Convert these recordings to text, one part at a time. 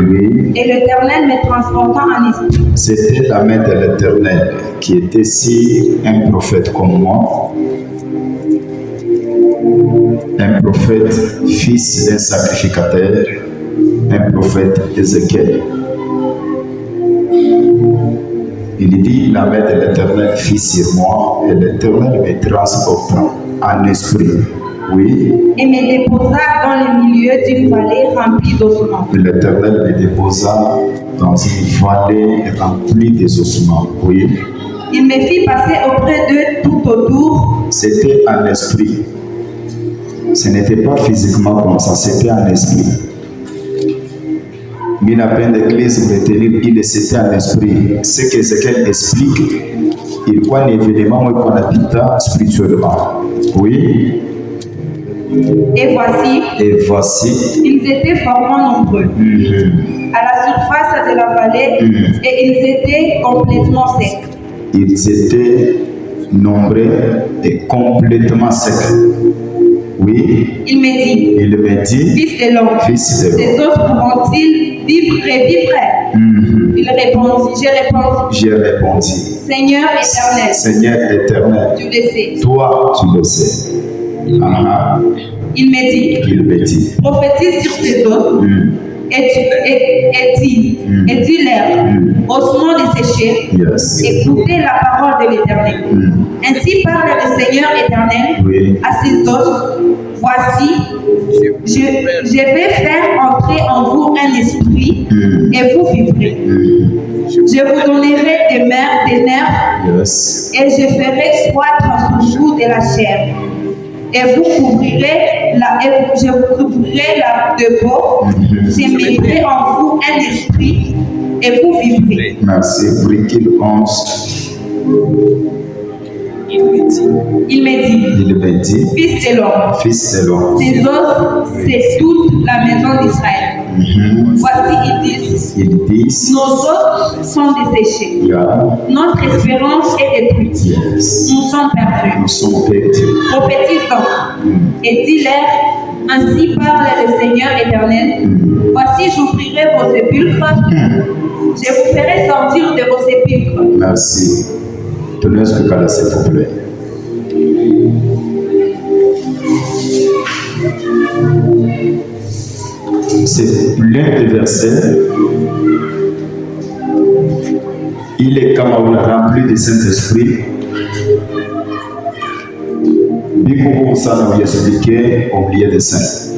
Oui. Et l'Éternel me transporta en esprit. C'était la main de l'Éternel qui était sur un prophète comme moi, un prophète fils d'un sacrificateur, un prophète Ézéchiel. Il dit, la main de l'Éternel fut sur moi et l'Éternel me transporta en esprit. Oui. Et me déposa dans le milieu d'une vallée remplie d'ossements. L'Éternel me déposa dans une vallée remplie des ossements. Oui. Il me fit passer auprès d'eux tout autour. C'était en esprit. Ce n'était pas physiquement comme ça, c'était en esprit. Mais la peine d'église retenir, il c'était en esprit. Ce que Ézéchiel explique, il voit l'événement où on habite spirituellement. Oui. Et voici, ils étaient fortement nombreux à la surface de la vallée et ils étaient complètement secs. Ils étaient nombreux et complètement secs. Oui. Il me dit, fils de l'homme, ces os pourront-ils vivre et vivre? Il répondit, j'ai répondu, Seigneur éternel, tu le sais. Toi, tu le sais. Il me dit, prophétise sur ces os et dis-leur, ossements desséchés, écoutez la parole de l'Éternel. Ainsi parle le Seigneur éternel à ces os. Voici, je vais faire entrer en vous un esprit et vous vivrez. Je vous donnerai des nerfs et je ferai croître sur vous de la chair. Et vous couvrirez je vous couvrirai de peau. Je mettrai en vous un esprit et vous vivrez. Merci. Bréquille 11. Il me dit, fils de l'homme, ces os, c'est toute la maison d'Israël. Voici, ils disent, nos os sont desséchés. Notre espérance est détruite. Nous sommes perdus. Prophétise donc et dis-leur, ainsi parle le Seigneur éternel. Voici, j'ouvrirai vos sépulcres. Je vous ferai sortir de vos sépulcres. Merci. Donnez ce cas-là, s'il vous plaît. C'est plein de versets. Il est comme on a rempli de Saint-Esprit. Beaucoup ça nous expliqué au milieu des saints.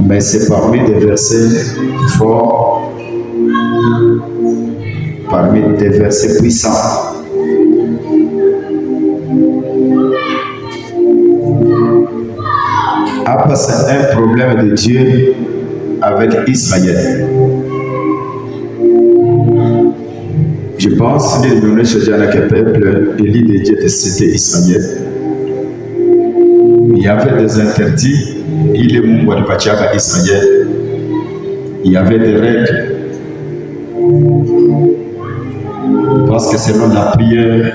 Mais c'est parmi des versets forts, parmi des versets puissants. Après, c'est un problème de Dieu avec Israël. Je pense que les données chez le peuple, élit de Dieu, c'était Israël. Il y avait des interdits, il est mon de Pachaka Israël. Il y avait des règles. Parce que selon la prière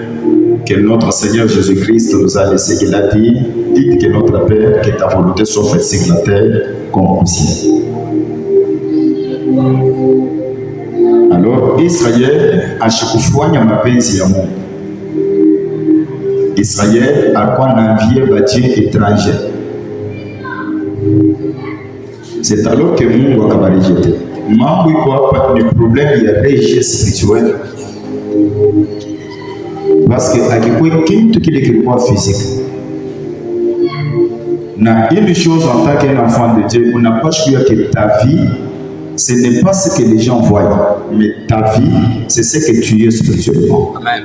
que notre Seigneur Jésus-Christ nous a laissée, il a dit, dites que notre Père, que ta volonté soit faite sur la terre comme au ciel. Alors, Israël a chikufanya mapenzi ya Mungu. Israël alikuwa anaambia Dieu étranger. C'est alors que Mungu akabarejete. Mambo iko hapa ni problème ya rejet spirituel. Parce que akikuwa kitu kile kilikuwa physique. Na une chose en tant qu'enfant de Dieu, on n'a pas choisi que ta vie, ce n'est pas ce que les gens voient, mais ta vie, c'est ce que tu es spirituellement. Amen.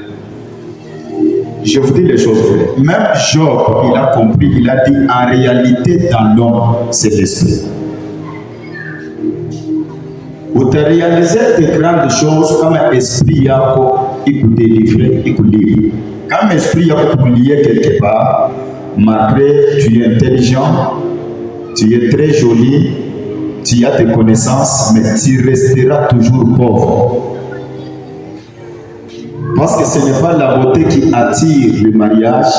Je vous dis les choses vraies. Même Job, il a compris, il a dit en réalité dans l'homme, c'est l'esprit. Vous te réalisez des grandes choses comme un esprit il peut délivrer, il peut livrer. Quand un esprit peut lier quelque part, malgré tu es intelligent, tu es très joli, tu as des connaissances, mais tu resteras toujours pauvre. Parce que ce n'est pas la beauté qui attire le mariage,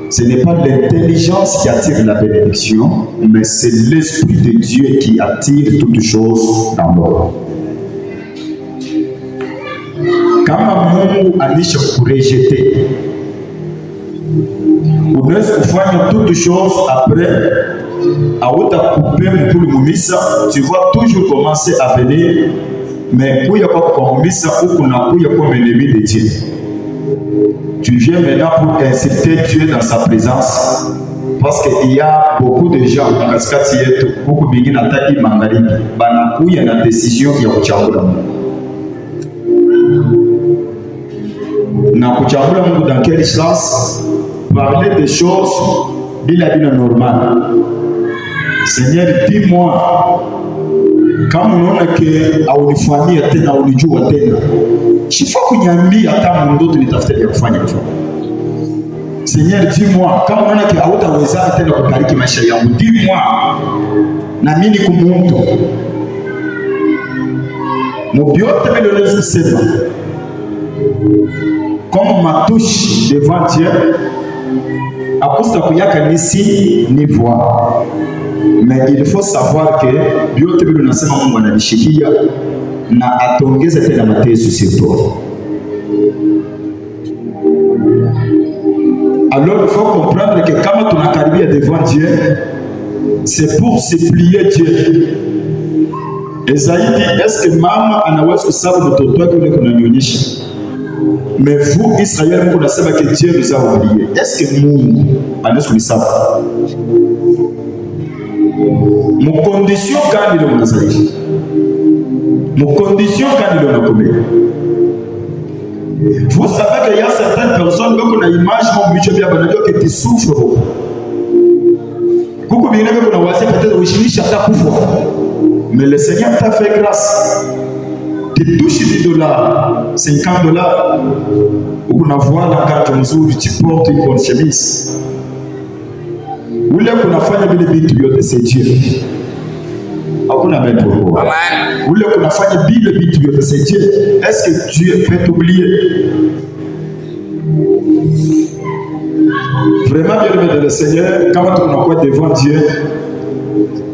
Ce n'est pas l'intelligence qui attire la bénédiction, mais c'est l'Esprit de Dieu qui attire toutes choses dans l'homme. Kama Mungu alishakurejeter, unaweza kufanya toutes choses après, hautakupe mkulu mumisa, tu vas toujours commencer à venir, mais kuya kwa mumisa huku na kuya kwa ennemi de Dieu. Tu viens maintenant pour insulter Dieu dans sa présence, parce qu'il y a beaucoup de gens katikati yetu huku bingine hataki magharibi banakuya na decision ya kuchagua Mungu. Na kuchagua Mungu dans quel sens? Parler des choses bila normal. Seigneur, dis-moi, kama unaona ke aunifanyia tena unijua tena, shifa kunyambia hata ndoto nitafuta ya kufanya hivyo. Seigneur, dis-moi, kama unaona ke hautaweza tena kubariki maisha yangu, dis-moi na mimi ni kumuntu. Mubiote vile unasema comme ma touche devant Dieu, aposta kuyaka nisi ni voix. Mais il faut savoir que biote vile unasema Mungu ananishikia na atongeze tena mateso sur toi. Alors il faut comprendre que kama tunakaribia devant Dieu, c'est pour supplier Dieu. Ezaidi, est-ce que mama anaweza kusabu mtoto wake ule kunanyonyesha? Mais vous, Israël, Mungu nasema que Dieu nous a oublié. Est-ce que Mungu anaweza kusabu? Mon condition quand il est au Nazareth. Mon condition quand il est au Nakomé. Vous savez qu'il y a certaines personnes qui ont une image mon budget bien banado que tu souffres. Coucou bien que kuna wasi peut-être ushinisha hata kufa. Mais le Seigneur t'a fait grâce. Tu touches $10, $50, ou kuna voile kati mzuri, tu portes une bonne chemise. Ule kunafanya vile vitu vyote c'est Dieu. Hakuna mtu pour. Amen. Ule kunafanya vile vitu vyote c'est Dieu. Est-ce que Dieu peut t'oublier? Vraiment bien aimé de le Seigneur, quand on est devant Dieu,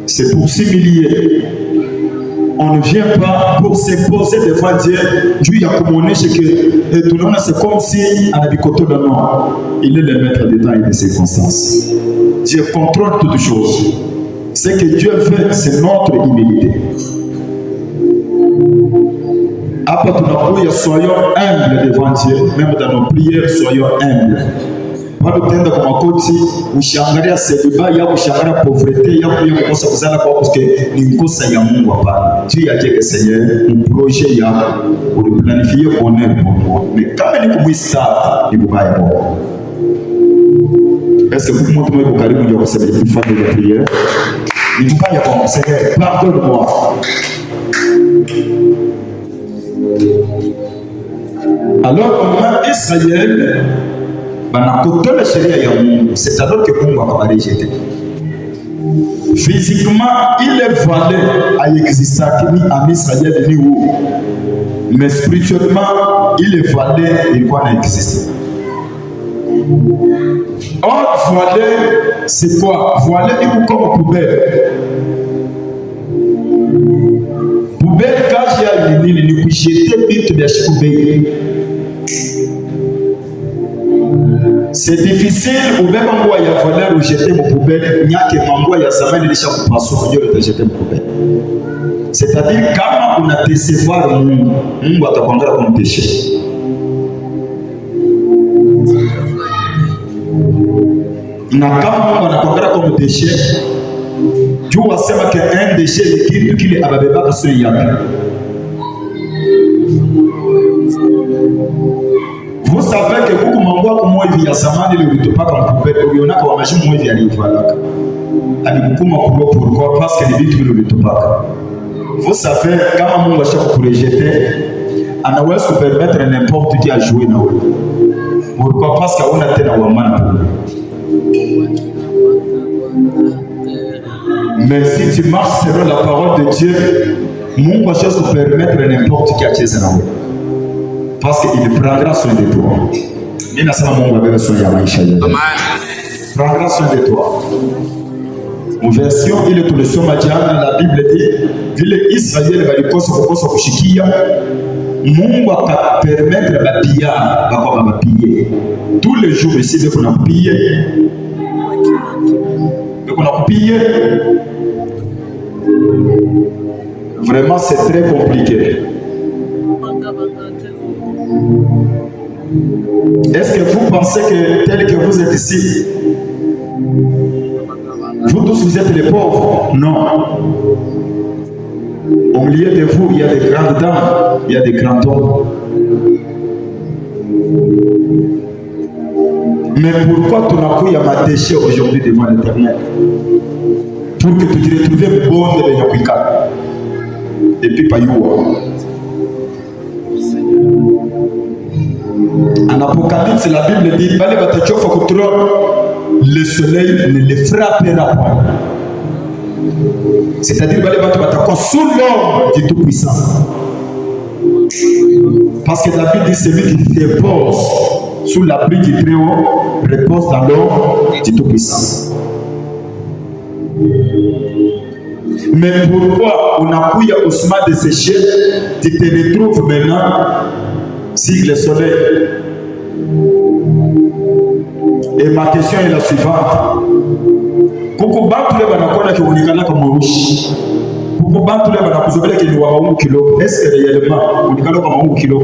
c'est pour s'humilier. On ne vient pas pour se poser devant Dieu. Dieu a commandé que tout le monde c'est comme si on avait côté de nous. Il est le maître des temps et des circonstances. Dieu contrôle toutes choses. Ce que Dieu fait, c'est notre humilité. Après tout, soyons humbles devant Dieu, même dans nos prières, soyons humbles. Pas de tendre comme un côté, ushangalia celibat, ya ushangalia pauvreté, ya kukosa kuzala kwa parce que ni kosa ya Mungu hapana. Dieu a dit que Seigneur, mon projet ya pour planifier bonheur pour moi. Mais quand ni kumwisa ni bubaya kwa. Est-ce que vous montrez moi karibu ndio kusema ni fanya ya prière? Ni bubaya kwa Seigneur, pardonne-moi. Alors, comment Israël banakotola sheria ya Mungu, c'est alors que Mungu akawarejeter. Physiquement, il est valé à exister à Israël ni où, mais spirituellement, il est valé il quoi n'existe. Or, voilé, c'est quoi? Voilé, il est comme poubelle. Poubelle, quand il y a une ligne, il faut jeter vite de poubelle. C'est difficile ou même en bois, il y a fallu rejeter mon poubelle. Il n'y a que mon bois, il y a ça, il y a des gens qui passent au milieu de jeter mon poubelle. C'est-à-dire, quand on a décevoir le monde, on va te prendre comme péché. Na kama on a prendre comme péché, Dieu va savoir qu'un déchet est qu'il est à la base de ce yaka. Vous savez que beaucoup mambo kwa moi via samani le kutopa kwa poubelle uliona kwa maji moi via alivalaka alikukuma kwa pourquoi parce que les vitu vile vitopaka. Vous savez kama Mungu ashakurejeter anaweza kupermettre n'importe qui à jouer na wewe. Pourquoi? Parce qu'on a tena wa maana pour lui. Mais si tu marches selon la parole de Dieu, Mungu ashakupermettre permettre n'importe qui à cheza na wewe. Parce qu'il prendra soin de toi. Nina sana Mungu abebe soin ya maisha yetu. Amen. prendra soin de toi. En version ile tulisoma jana, la Bible dit vile Israeli walikosa kukosa kushikia, Mungu akapermettre bapia bakoma bapie tous les jours. Ici dès qu'on a pillé, vraiment c'est très compliqué. Est-ce que vous pensez que tel que vous êtes ici, vous tous vous êtes les pauvres? Non. Au milieu de vous, il y a des grandes dames, il y a des grands hommes. Mais pourquoi tu n'as pas ma déchet aujourd'hui devant l'Éternel? Pour que tu te retrouves bon de l'Éternel. Et puis pas youa. En Apocalypse, la Bible dit le soleil ne les frappera pas. C'est-à-dire que sous l'ombre du Tout-Puissant. Parce que David dit celui qui repose sous l'abri du Très-Haut repose dans l'ombre du Tout-Puissant. Mais pourquoi on a pu au chemin de sécher, tu te retrouves maintenant sur le soleil? Et ma question est la suivante. Kuku bantu le banakona ki unikana kama ushi. Kuku bantu le banakuzobele ki liwa maungu kilo. Est-ce que réellement unikana kama maungu kilo?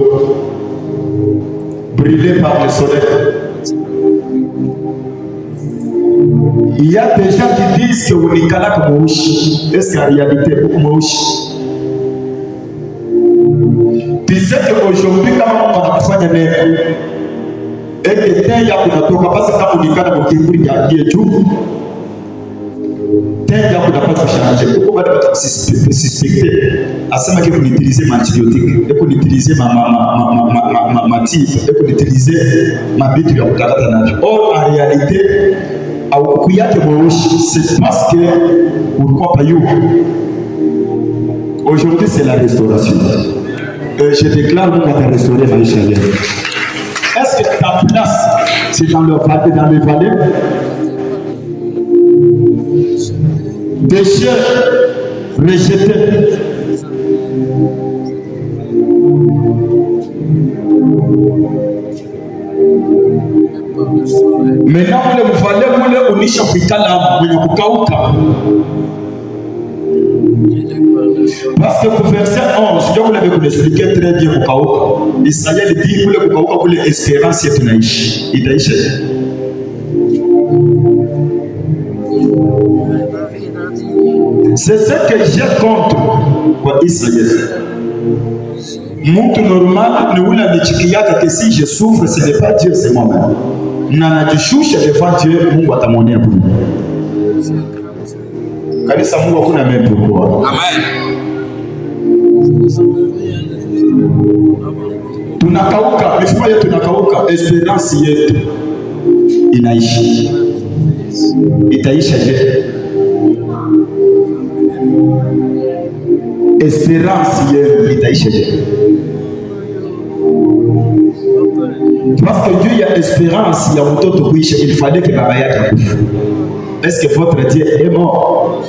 Brûlé par le soleil. Il y a des gens qui disent que unikana kama ushi. Est-ce qu'en réalité kama ushi? Tu sais qu'aujourd'hui quand on va kufanya neno et que tenya kunatoka basi kama unikana mkiburi ya yetu tenya kunapata changer. Pourquoi bado suspecter asema que vous utilisez antibiotique et vous utilisez ma type et vous utilisez ma bitu ya kutakata nacho. Or en réalité au kuyake mweusi c'est parce que pourquoi pas you. Aujourd'hui c'est la restauration. Je déclare que tu as restauré Maïcha. Est-ce que ta place, c'est dans le vallée, dans les vallées? Déchets rejetés. Maintenant, vous allez unisha kuikala mwenye kukauka. Parce que pour verset 11, je vous l'avais expliqué très bien kukauka. Israël dit kule kukauka kule espérance yetu naishi. Itaisha. C'est ce que j'ai contre kwa Israël. Mtu normal ni ule anachikiaka que si je souffre, ce n'est pas Dieu, c'est moi-même. Na najishusha devant Dieu, Mungu atamwonea bure. Kanisa Mungu hakuna mimi pourquoi. Amen. Tunakauka, mifupa yetu tunakauka, esperance yetu inaishi. Itaisha je? Espérance yetu itaisha je? Parce que Dieu a espérance, il y a mtoto kuisha, il fallait que baba yake akufe. Est-ce que votre Dieu est mort?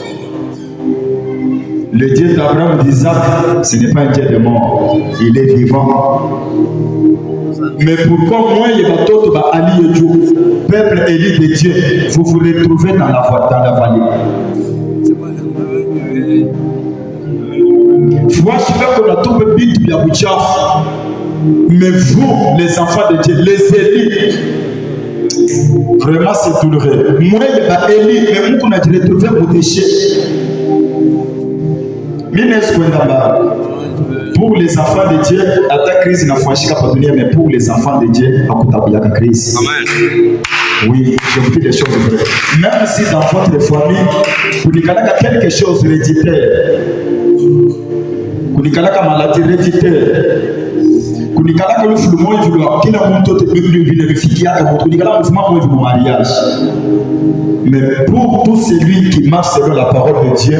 Le Dieu d'Abraham, d'Isaac, ce n'est pas un Dieu de mort, il est vivant. Mais pourquoi moi et votre Ali et Dieu, peuple élu de Dieu, vous vous retrouvez dans la vallée? Mais vous, les enfants de Dieu, les élus, vraiment c'est douloureux. Moi, il élu, mais vous, on a retrouvé vos déchets. Pour les enfants de Dieu, la crise n'a pas changé, mais pour les enfants de Dieu, il y a une crise. Amen. Oui, je vous dis des choses vraies. Même si dans votre famille, vous n'avez quelque chose héréditaire, vous n'avez pas maladie héréditaire, vous n'avez pas le flou, vous n'avez pas le mariage. Mais pour tout celui qui marche selon la parole de Dieu,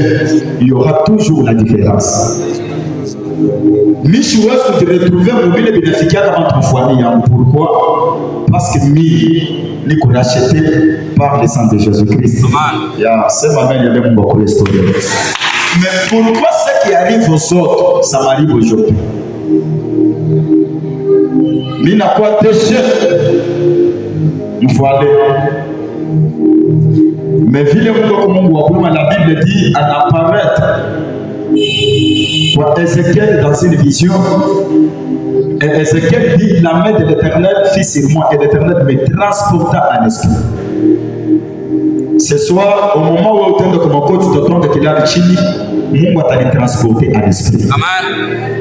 il y aura toujours la différence. Michouas, vous te retrouvez au milieu de bénéficiaires entre familles. Pourquoi? Parce que nous, nous avons acheté par le sang de Jésus-Christ. C'est ma mère, il y a beaucoup d'histoire. Mais pourquoi ce qui arrive aux autres, ça m'arrive aujourd'hui? Mina quoi déchet? Voilà. Mais vile la Bible dit à apparaître pour Ézéchiel dans une vision. Et Ézéchiel dit, la main de l'Éternel fit sur moi et l'Éternel me transporta en esprit. Ce soir, au moment où tu es comme coach, tu te trompes qu'il y a le chili, Mungu atalitransporter en esprit. Amen.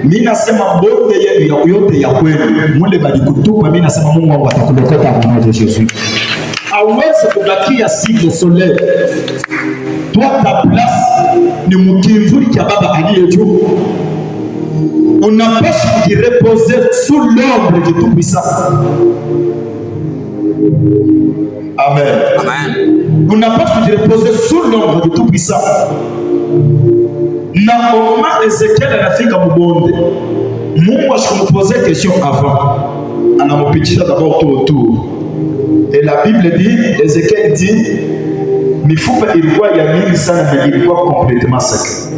Mina sema bonde yenu ya yote ya kwenu, mule balikutupa, mina sema Mungu atakulokota kwa jina la Yesu. Hauwezi kubakia siku soleil. Toi ta place ni mkimvuli cha Baba aliye juu. Unapaswa kujireposer sous l'ombre de Tout-Puissant. Amen. Amen. Unapaswa kujireposer sous l'ombre de Tout-Puissant. Na moment Ezekiel anafika mbonde, Mungu ashikumpoze question avant. Anamupitisha d'abord tout autour. Et la Bible dit, Ezekiel dit, mifupa ilikuwa ya mingi sana na ilikuwa complètement sec.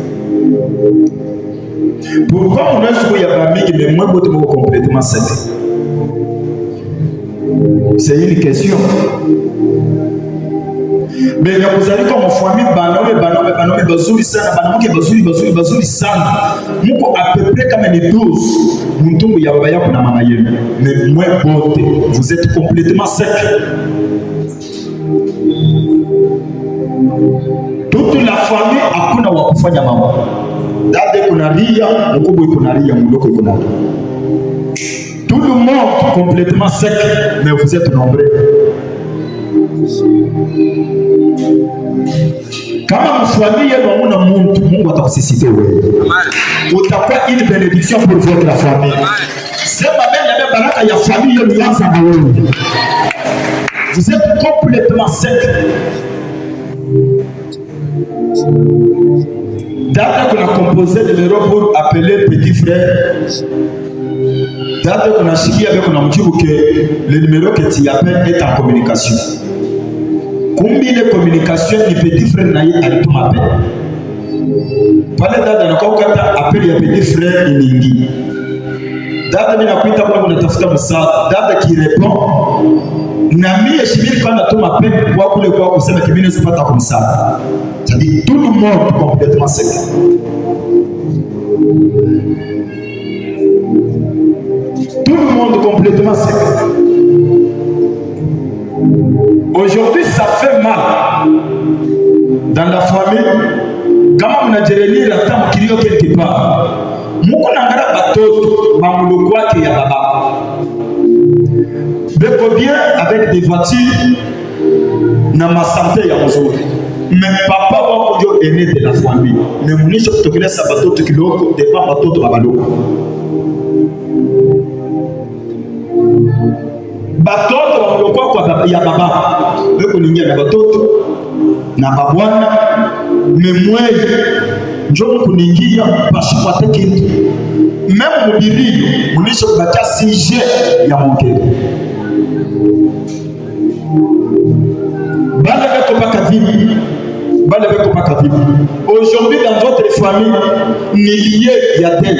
Pourquoi on a trouvé ya mingi mais moi bote mo complètement sec? C'est une question. Mais na kuzali kwa mfami banaume bazuri sana, banamuke bazuri sana. Muko à peu près comme les 12. Muntumbu ya baba yako na mama yenu. Mais moi bote, vous êtes complètement sec. Toute la famille hakuna wa kufanya mambo. Dade kuna ria, mkubwa kuna ria, mdogo kuna ria. Tout le monde complètement sec, mais vous êtes nombreux. Kama mfamilia hamuna Mungu atakusisitiza wewe. Utakuwa une bénédiction pour votre famille. Sema même baraka ya famille ilianza na wewe. Vous êtes complètement sec. Dada kuna composé numéro pour appeler petit frère. Dada kuna shikia avec kuna mjibu que le numéro que tu appelles est en communication. Kumbi ile communication ni petit frère na yeye alituma appel. Pale dada nakokata appel ya petit frère iningi. Dada mimi nakuita kwa unatafuta msaada. Dada qui répond na mimi shibiri kwa natuma appel kwa kule kwa kusema kimine sipata kumsaada. C'est-à-dire tout le monde complètement sec. Tout le monde complètement sec. Aujourd'hui, ça fait mal dans la famille. Kama mnajereli la tamu kilio quelque part. Muko nangara batoto mamulu kwake ya baba. Beko bien avec des voitures na masanté ya mzuri. Mais papa wako ndio aîné de la famille. Mais munisho kutokeleza batoto kiloko devant batoto babaloko. Batoto wamlokuwa kwa ya baba. Wewe kuingia na batoto na babwana memwei njoo kuningia bashipate kitu. Même mubirio munisho kubatia sujet ya mongere. Bale beko paka vipi? Bale beko paka vipi? Aujourd'hui dans votre famille, ni lié ya tel.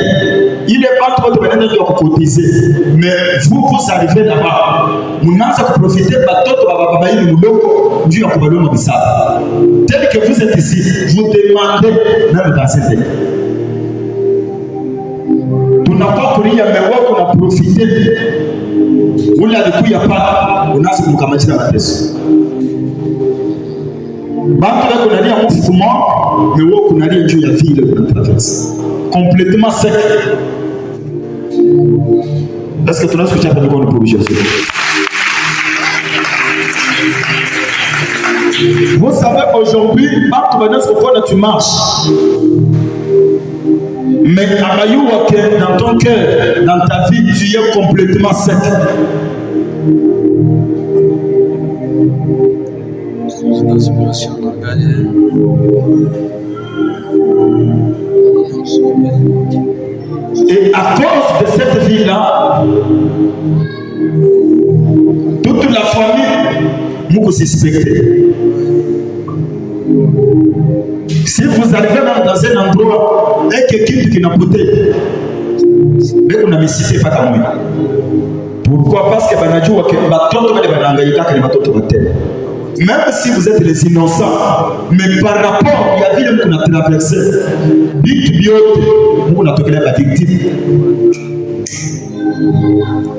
Il est pas trop de venir de cotiser. Mais vous arrivez là-bas. Vous n'avez pas profiter de batoto baba yini muloko ndio ya kubaloma bisaba. Tel que vous êtes ici, vous demandez même dans cette année. Tunapaa kulia mewako na profiter. Ule alikuya pale unaanza kumkamatia mateso. Bantu wako kunalia mfumo, mais wako kunalia juu ya vile kuna traverse. Complètement sec. Est-ce que tu as escuchado le micro pour Jésus? Vous savez aujourd'hui, quand tu marches, mais dans ton cœur, dans ta vie, tu es complètement sec. Et à cause de cette vie-là, toute la famille, Vous suspectez. Si vous arrivez même dans un endroit et quelqu'un qui n'a pas été, mais vous n'avez cité pas comme moi. Pourquoi? Parce que même si vous êtes les innocents, mais par rapport à la vie qu'on a traversée, vous n'avez pas la victime.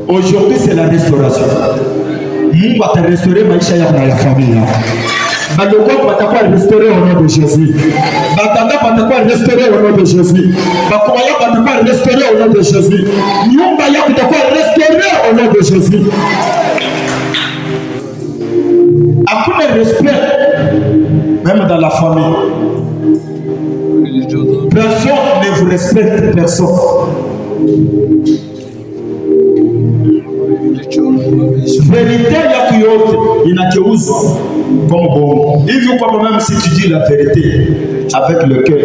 Aujourd'hui, c'est la restauration. Nous va te restaurer maisha yako na la famille. Badoko batakuwa restaurer au nom de Jésus. Batanda batakuwa restaurer au nom de Jésus. Bakoya batakuwa restaurer au nom de Jésus. Nyumba yako itakuwa restaurer au nom de Jésus. Hakuna respect même dans la famille. Personne ne vous respecte, personne. Vérité yako yote inageuzwa comme bon. Hivyo kwa même si tu dis la vérité avec le cœur,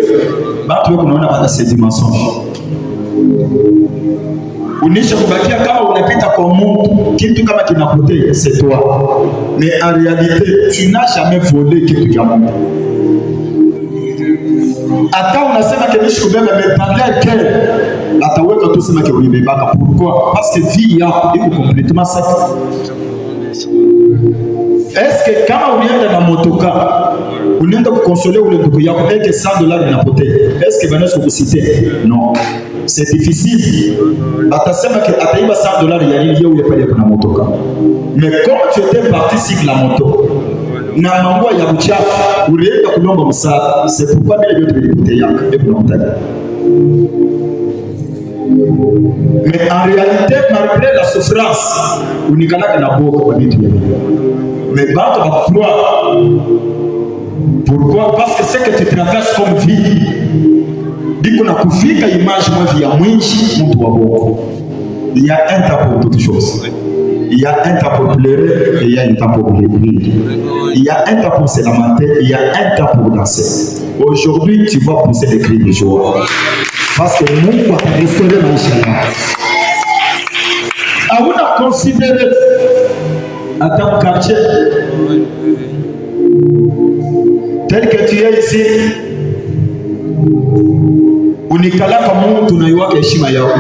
watu wako unaona baada ces dimensions. Unisha kubakia kama unapita kwa Mungu, kitu kama kinapotea c'est toi. Mais en réalité, tu n'as jamais volé kitu cha Mungu. Hata unasema kenishi kubeba mais par le cœur ataweka tu sema que ulibebaka. Pourquoi? Parce que vie yako iko complètement sec. Est-ce que kama unaenda na motoka unaenda kukonsoler ule ndugu yako eke $100 inapotea, est-ce que banaweza kukusite? Non, c'est difficile. Batasema que ataiba $100 ya nini yeye ule pale kuna motoka. Mais comme tu étais parti sur la moto na mambo ya uchafu ulienda kulomba msaada, c'est pourquoi vile vyote vilipotea yako et kunautaga. Mais en réalité, malgré la souffrance, unikalaka na boka kwa vitu ya mais bato va croire. Pourquoi? Parce que c'est que tu traverses comme vie. Diko na kufika image mwa ya mwinchi mtu wa boko. Il y a un temps pour toutes choses. Il y a un temps pour pleurer et il y a un temps pour rire. Il y a un temps pour se lamenter, il y a un temps pour danser. Aujourd'hui, tu vas pousser des cris de joie. Parce que Mungu atarestaurer maisha yako. Hauna considéré à ton quartier tel que tu es ici, unikala kama mtu unaiwaka heshima yako.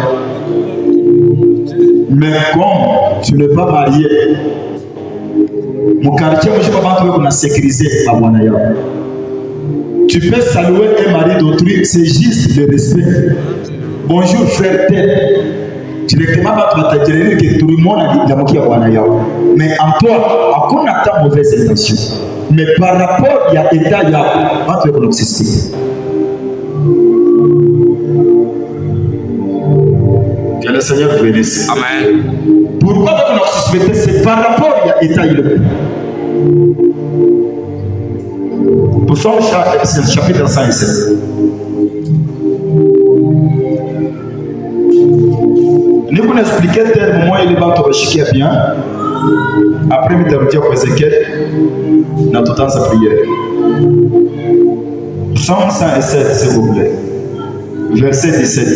Mais comme tu n'es pas marié, mon quartier, je ne peux pas qu'on a sécurisé à mon ailleurs. Tu peux saluer un mari d'autrui, c'est juste le respect. Bonjour frère tel. Tu ne peux pas te dire que tout le monde a dit qu'il y a un ailleurs. Mais en toi, on a ta mauvaise intention. Mais par rapport à l'état, il y a un truc qu'on existe. Que le Seigneur vous bénisse. Amen. Pourquoi on a suspecté? C'est par rapport à l'état. Psaume chapitre 107. Nous allons expliquer tel moment il va te chiquer bien. Après, nous allons dire que Ézéchiel dans tout temps sa prière. Psaume 107, s'il vous plaît. Verset 17.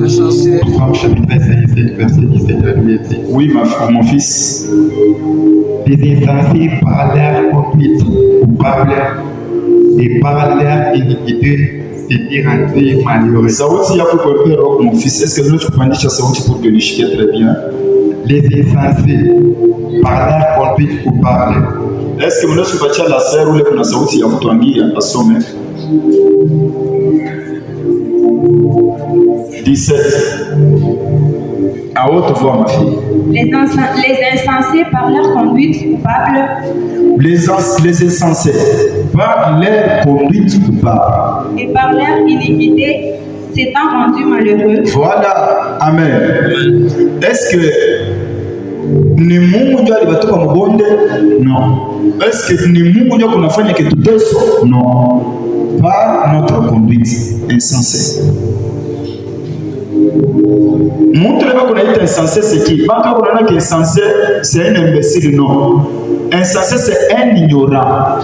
Psaume chapitre 107, verset 17. Oui, mon fils. Les insensés par leur conduite coupable et par leur iniquité s'étaient rendus malheureux. Sauti yako kwa père, mon fils. Est-ce que nous kupandisha sauti pour que le chikie très bien? Les insensés par leur conduite coupable. Est-ce que nous kupatia la sœur ule kuna sauti ya kutuangia asome? 17. À haute voix, ma fille. Les insensés par leur conduite coupable. Les insensés par leur conduite coupable. Et par leur iniquité s'étant rendus malheureux. Voilà. Amen. Est-ce que ni Mungu ndio alibatoka mbonde? Non. Est-ce que ni Mungu ndio kunafanya kitu teso? Non. Par notre conduite insensée. Mtu leba kunaita insensé c'est qui? Baka kunaona que insensé c'est un imbécile, non. Insensé c'est un ignorant.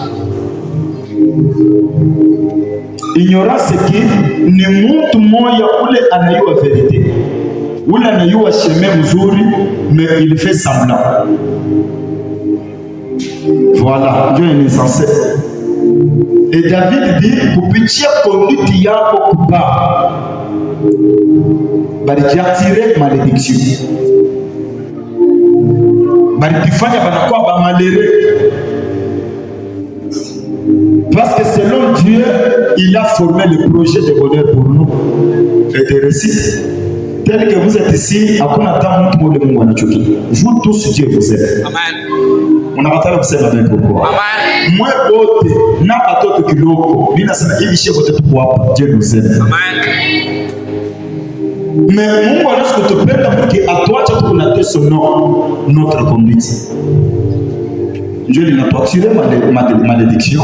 Ignorant c'est qui? Ni mtu moya ule anayua vérité. ule anayua chemin mzuri, mais il fait semblant. Voilà, Dieu est insensé. Et David dit kupitia conduite yako kubaya balijiatire malédiction, balijifanya banakuwa bamalere. Parce que selon Dieu, il a formé le projet de bonheur pour nous et de réussite. Tel que vous êtes ici, hakuna hata mtu mmoja Mungu anachukia. Vous tous, Dieu vous aime. Amen. Unapatana kusema nini kwa? Amen. Mwe wote na watoto kidogo, mimi nasema hivi shehe wote tuko hapa, Dieu nous aime. Amen. Mais Mungu anatupenda porque atuache tukunate son nom, notre conduite. Dieu linatuatire malédiction.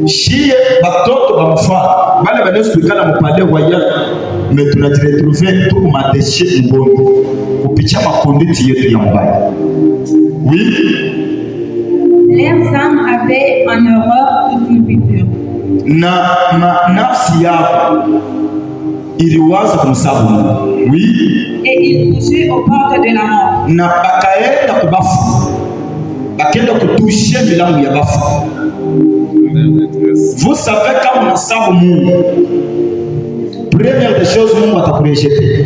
Shie batoto bamfa bale banesukana mupale waya, mais tunajiretrouver tuko madeshe mbongo kupitia makonditi yetu ya mbaya. Oui. Leurs âmes avaient en horreur toute nourriture. Na nafsi yao iliwaza kumsabu Mungu. Oui. Et ils touchaient aux portes de la mort. Na bakaenda kubafu, bakenda kutushe milango ya bafu. Vous savez quand on sabe Mungu, première des choses Mungu atakurejeter.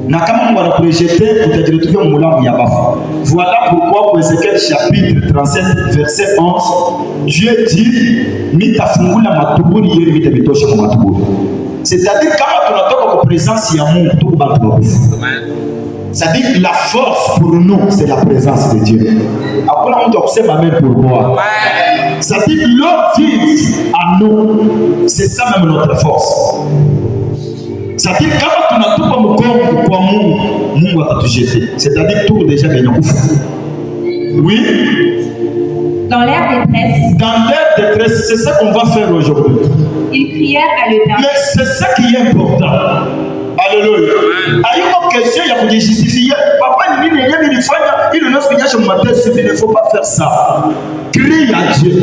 Na kama Mungu anakurejeter, utajiretrouver mulango ya bafu. Voilà pourquoi pour Ézéchiel chapitre 37 verset 11, Dieu dit nitafungula matuburi yenu nitabitosha kwa matuburi. C'est-à-dire kama tunatoka kwa présence ya Mungu tuko bantu bakufu. C'est-à-dire la force pour nous c'est la présence de Dieu. Hakuna mtu akusema amen pour moi. C'est-à-dire l'eau vive en nous, c'est ça même notre force. C'est-à-dire kama tunatupa mkongo kwa Mungu, Mungu atatujeter. C'est-à-dire tout déjà bien kufa. Oui. Dans leur détresse. Dans leur détresse, c'est ça qu'on va faire aujourd'hui. Ils crièrent à l'Éternel. Mais c'est ça qui est important. Alléluia. Ayuko question ya kujijustifier. Papa ni nini yeye nilifanya ili unasikiaje mmatesi, il ne faut pas faire ça. Crie à Dieu.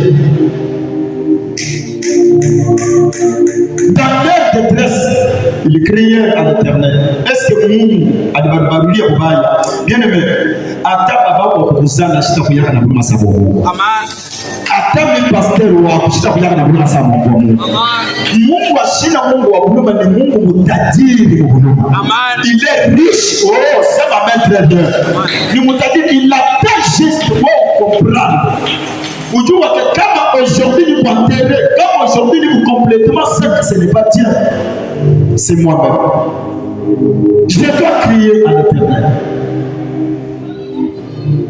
Dans leur détresse, ils criaient à l'Éternel. Est-ce que Mungu alibarulia ubaya? Bien aimé, ata baba kwa kuzana shita kuyaka na buma sabo Mungu. Amen. Ata mi pasteur wa shita kuyaka na buma sabo Mungu. Amen. Mungu ashina Mungu wa buluma ni Mungu mutajiri wa buluma. Amen. Il est riche. Oh, ça va mettre bien. Ni mutajiri, il a pas juste pour comprendre. Ujua que kama aujourd'hui ni enterré, kama aujourd'hui ni complètement sec, ce n'est pas Dieu, c'est moi-même. Je dois crier à l'Éternel.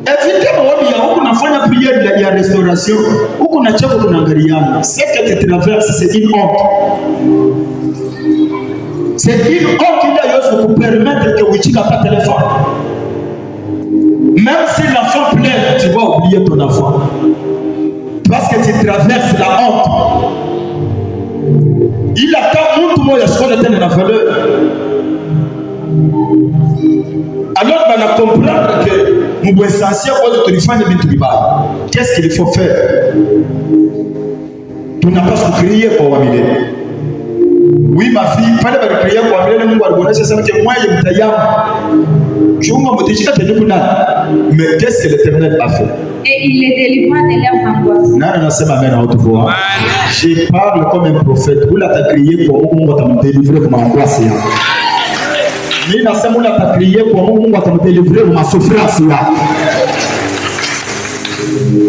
Évidemment, huku nafanya prière ya restauration, huku na chako kunaangaliana. Ce que tu traverses, c'est une honte. C'est une honte qui d'ailleurs vous permettre que vous n'ayez pas de téléphone. Même si l'enfant pleure, tu vas oublier ton enfant. Parce que tu traverses la honte. Il attend tout le monde à ce qu'on était dans la valeur. Alors, on va comprendre que nous sommes essentiels pour le téléphone de Bitouba. Qu'est-ce qu'il faut faire? Tu n'as pas à crier pour Wamile. Oui, ma fille, pas de crier pour Wamile, nous allons c'est ça que moi, je me taille. Je vous montre mais qu'est-ce que l'Éternel a fait? Et il les délivra de leurs angoisses. Je parle comme un prophète. Vous l'avez crié pour Mungu me délivrer de ma angoisse. Mais vous l'avez crié pour Mungu me délivrer de ma souffrance.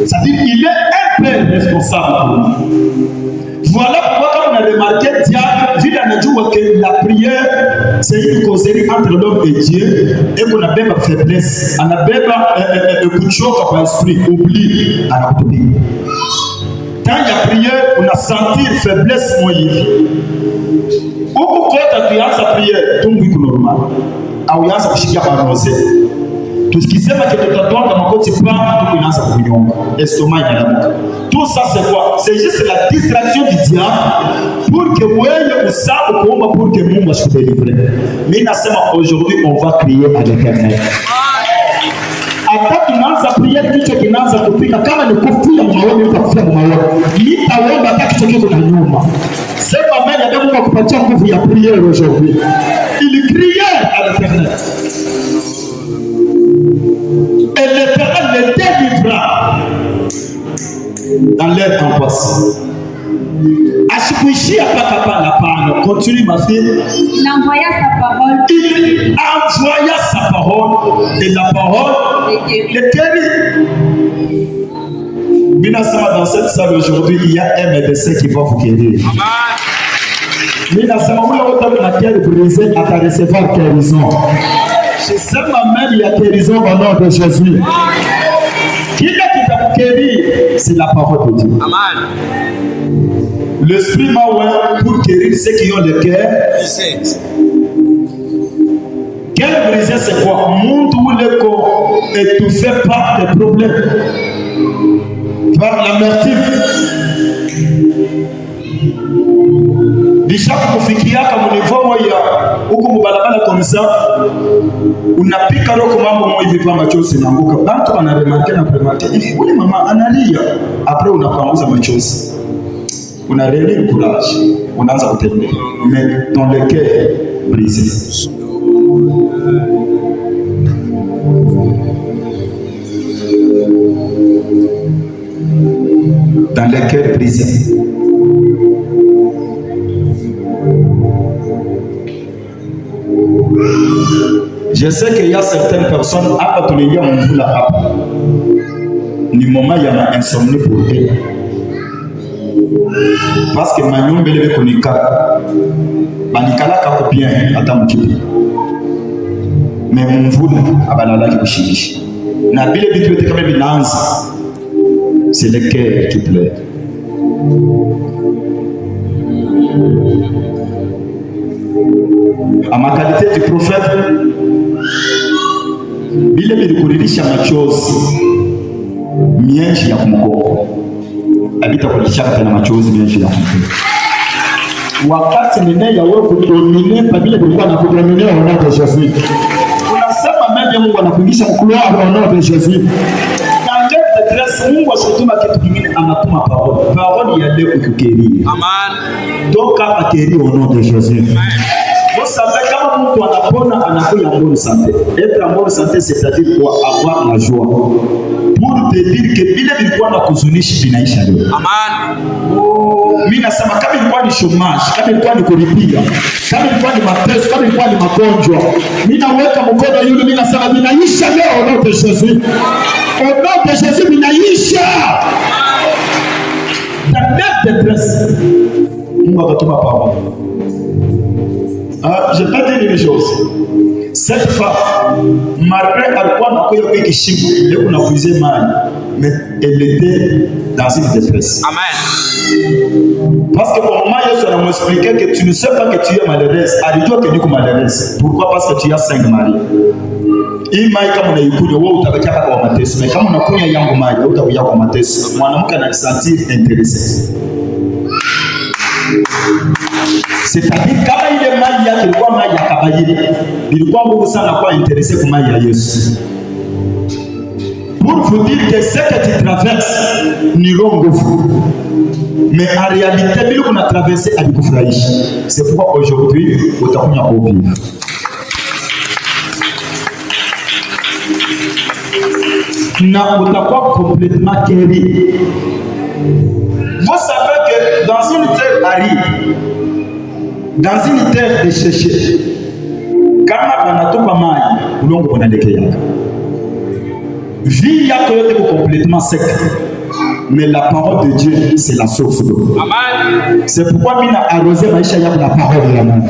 C'est-à-dire qu'il est un peu responsable. Voilà pourquoi quand on a remarqué que la prière c'est une causerie entre l'homme et Dieu et qu'on a même faiblesse, on a même kuchoka par esprit, oubli à la prière. Quand il y a prière, on a senti faiblesse moyenne. Ou quand tu as sa prière, tout le monde normal. Ah oui, ça chica par rosé. Tout ce qui s'est passé de ta droite, dans mon côté, tout le monde a bouillon, estomac et la tout ça c'est quoi? C'est juste la distraction du diable pour que vous ayez ça pour que nous nous délivrer. Mais aujourd'hui, on va crier à l'Éternel. Hata tunaanza prière kichwa kinaanza kupika kama ni kufia maombi utakufia maombi. Nitaomba hata kichwa kiko na nyuma. Sema mimi ndio Mungu akupatia nguvu ya prière aujourd'hui. Il criait à l'Éternel. l'éternel. Et l'éternel les délivrera dans leur angoisse. Asikuishia paka pala pano. Continue ma fille. Il envoya sa parole. Il envoya sa parole et la parole les guérit. Binasama dans cette salle aujourd'hui, il y a un médecin qui va vous guérir. Binasama où la terre brisée à ta recevoir guérison. Je sais ma-même, il y a guérison au nom de Jésus. Qui est qui t'a guéri? C'est la parole de Dieu. Amen. L'esprit m'a ouvert pour guérir ceux qui ont le cœur. Quel brisé c'est quoi? Monde où le corps étouffé par des problèmes, par l'amertume. Déjà kufikia kama niveau moja huko mbalabala comme ça, unapika roho mambo moja hivi kama machozi naanguka. Watu wanaremarke na remarke. Ule mama analia, après unapanguza machozi. On a réuni le courage, on a entendu, mais dans le cœur brisé. Dans le cœur brisé. Je sais qu'il y a certaines personnes, à tous les gens, on vous la du moment il y a une insomnie pour eux. Parce que Magnon Belebe Konika, Banikala Kakopien, Atamukipi. Mais mon voule, Abalala Kibishiji. Nabile Bitu comme Binance. C'est le cœur qui plaît. À ma qualité de prophète, Bile Bitu machozi, mienji ya kumoko. Habita kulishaka tena machozi mienji ya kumoko. Wakati nene ya wewe kudomine pabile bilikuwa na kudomine au nom de Jésus. Unasema mimi Mungu anakuingisha mkuloa au nom de Jésus. Mungu asituma kitu kingine, anatuma parole. Parole ya leo ukukeri. Amen. Donc akeri au nom de Jésus. Vous savez kama mtu anapona anakuwa en bonne santé. Être en bonne santé c'est-à-dire quoi? Avoir la joie. Pour te dire que bila bilikuwa na kuzunisha binaisha leo. Amen. Mimi nasema kama ilikuwa ni chômage, kama ilikuwa ni kulipia, kama ilikuwa ni mateso, kama ilikuwa ni magonjwa, mimi naweka mkono yule, mimi nasema binaisha leo au nom de Jésus. Au nom de Jésus, binaisha. Dans notre détresse, Mungu akatuma parole. Je vais te dire une chose. Cette femme, malgré alikuwa nakuya kwa kishimo, leo kuna kuize mali, mais elle était dans une détresse. Amen. Parce que au moment Yesu anamexpliquer que tu ne sais pas que tu es malheureuse, alijua que tu es malheureuse. Pourquoi? Parce que tu as 5 maris. Hii mai kama unaikunywa wewe utabakia kwa mateso, na kama unakunywa yangu mai utakuja kwa mateso. Mwanamke anajisentir intéressé. C'est-à-dire kama ile mai yake ilikuwa mai ya kabairi, ilikuwa nguvu sana kwa intéressé kwa mai ya Yesu. Pour vous dire que ce que tu traverses ni nguvu. Mais en réalité, bila kuna traverser alikufurahisha. C'est pourquoi aujourd'hui utakunya au vivre. Na utakuwa complètement guéri. Vous savez que dans une terre aride, dans une terre desséchée, kama banatupa mai, ulongo unaelekea. Vie yako yote est complètement sec. Mais la parole de Dieu, c'est la source d'eau. Amen. C'est pourquoi mimi na arrosé maisha yangu na parole ya Mungu.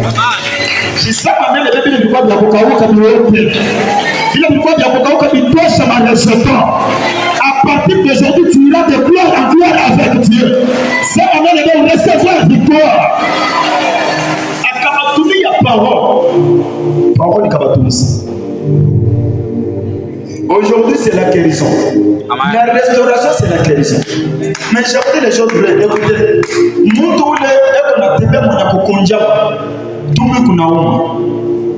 Kisema mbele Biblia ilikuwa ya kukauka miote. Ile ilikuwa ya kukauka bitosha marejeton. À partir d'aujourd'hui, tu iras de gloire en gloire avec Dieu. C'est avant de recevoir victoire. Akabatumia parole. Parole ikabatumisa. Aujourd'hui, c'est la guérison. Amen. La restauration, c'est la guérison. Mais j'ai appris les choses vraies. Écoutez, mtu ule eko na tembea mwenye kukunja tumbi kunauma.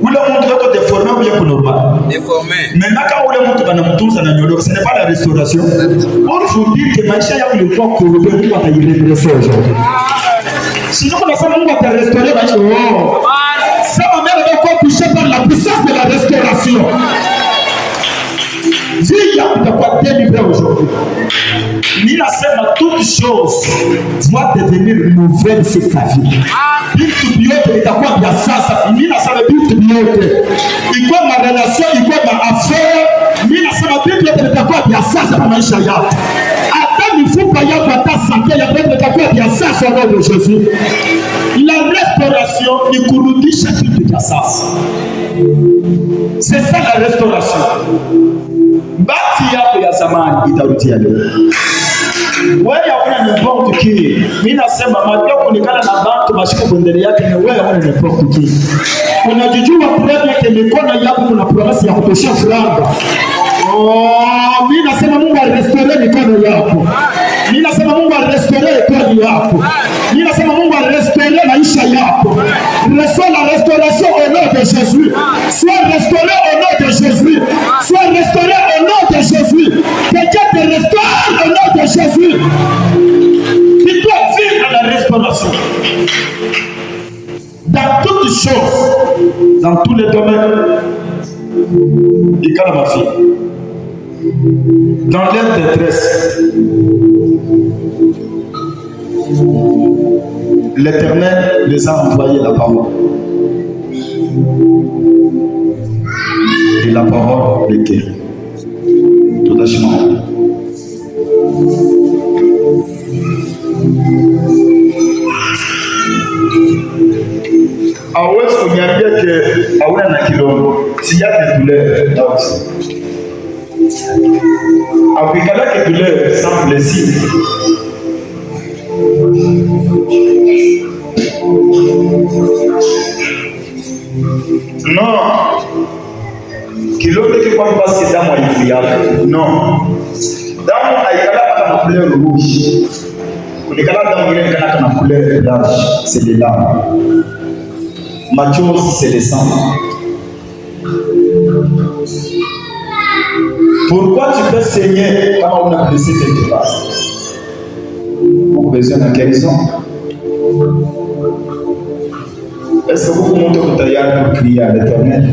Ule mtu eko deformé ou bien normal. Deformé. Mais naka ule mtu banamtunza na nyolo, ce n'est pas la restauration. On vous dit que maisha yako ilikuwa corrompue, Mungu atairedresser aujourd'hui. Sinon, on a ça Mungu atarestaurer maisha. Sema mbele kwa touché par la puissance de la restauration. Vie yako itakuwa délivrée aujourd'hui. Ninasema toute chose doit devenir nouvelle sur ta vie. Vitu vyote itakuwa vya sasa. Ninasema vitu vyote, iko ma relation, iko ma affaire, ninasema vitu vyote vitakuwa vya sasa kwa maisha yako. Hata mifupa yako, hata santé yako itakuwa vya sasa au nom de Jésus. La restauration ni kurudisha kitu cha sasa. C'est ça la restauration. Bati yako ya zamani itarudia leo. Wewe hauna n'importe qui. Mimi nasema majua kuonekana na watu mashiko bondele yake ni wewe hauna n'importe qui. Unajijua problème yake mikono yako kuna promesse ya kutoshia franga. Oh, mimi nasema Mungu arestore mikono yako. Mimi nasema Mungu arestore ekoni yako. Mimi nasema Mungu arestore maisha yako. Reçois la restauration au nom de Jésus. Sois restauré au nom de Jésus. Sois restauré au nom de Jésus. Que Dieu te restaure au nom de Jésus. Tu dois vivre la restauration. Dans toutes choses, dans tous les domaines. Et quand ma fille, dans leur détresse, l'Éternel les a envoyé la parole. Et la parole les guérit. Tout achement. Hawezi kuniambia ke hauna na kilongo, si yake douleur doubt. Apikala ke douleur sans plaisir. Non. Kilongo ke kwa basi damu haifuyaga. Non. Damu haikala kama couleur rouge. Kulikala damu ile kana kama couleur blanche, c'est les larmes. Machozi, c'est le sang. Pourquoi tu peux saigner quand on a blessé quelque part? Pour besoin de guérison. Est-ce que vous pouvez monter au tailleur pour crier à l'Éternel?